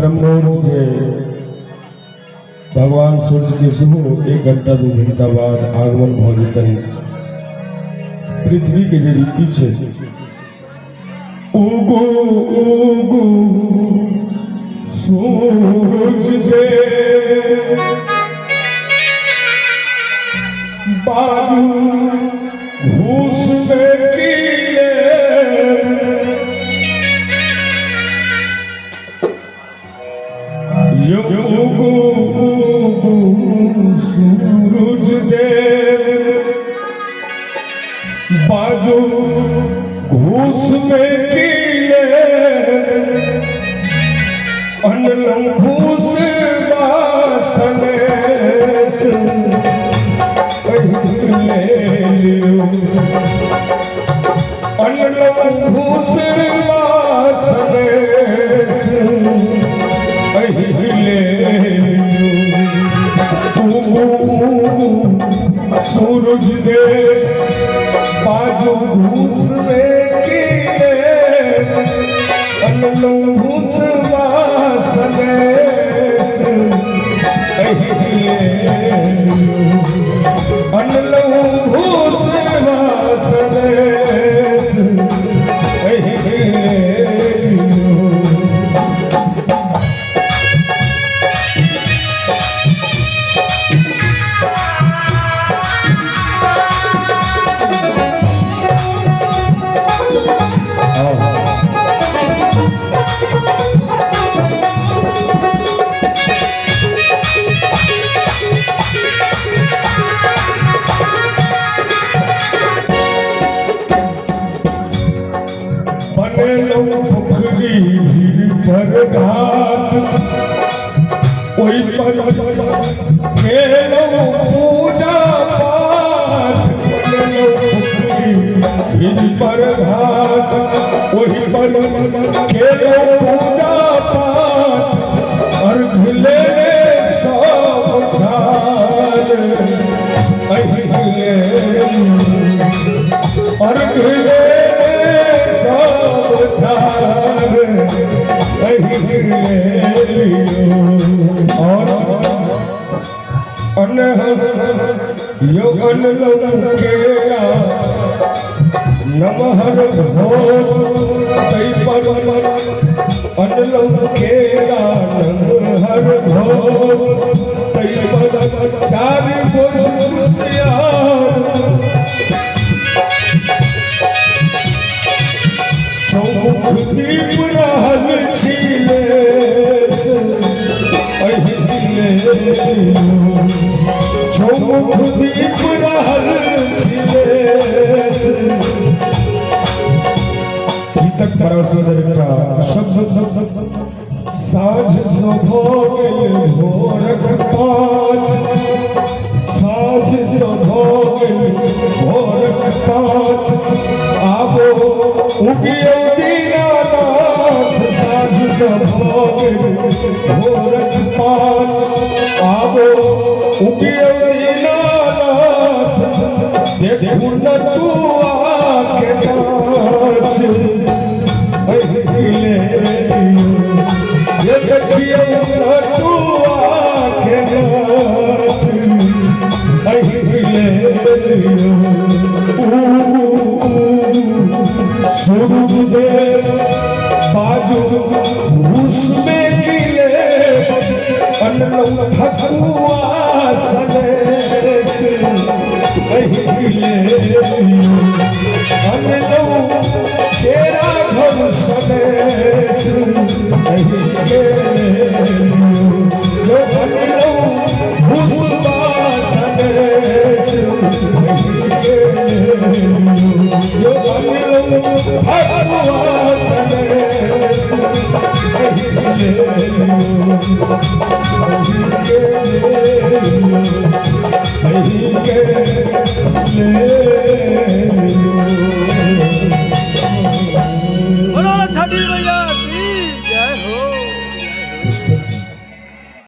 ब्रह्ममुहूर्त से भगवान सूर्य के सुबह 1 घंटा 2 घंटा बाद आगमन भौजतन पृथ्वी के जे रीति छे उगो उगो सूरज दे बाजू घूस में कीले उगो उगो सूरज दे बाजू घूस में कीले अनलम घूस बासने ले लियो अनलम घूस बासने ले सूरज दे बाजू घूस में कीले अनलम घूस बासने अनलम घूस बासने पर घाट ओई पर केलो पूजा पाठ पर घाट ओई पर केलो पूजा पाठ और भूले सब घाट और भूले सब घाट और योगन लंकेया नमहर भोग तै पर अनलंकेया नमहर भोग तै पर चारि पुष्या चौमुख दीप रहल छिले चौमुख दीप रहल छिले गीतक परमेश्वर का शब्द साँझ सो गेल भोरक 5 साँझ सो गेल भोरक 5 आबो उगियो दीनानाथ साँझ सो गेल भोरक 5 आबो उगियो दीनानाथ देखू न तू आके नाच ये देखियो न तू आके नाच सूरज दे बाजू घूस में कीले अनलम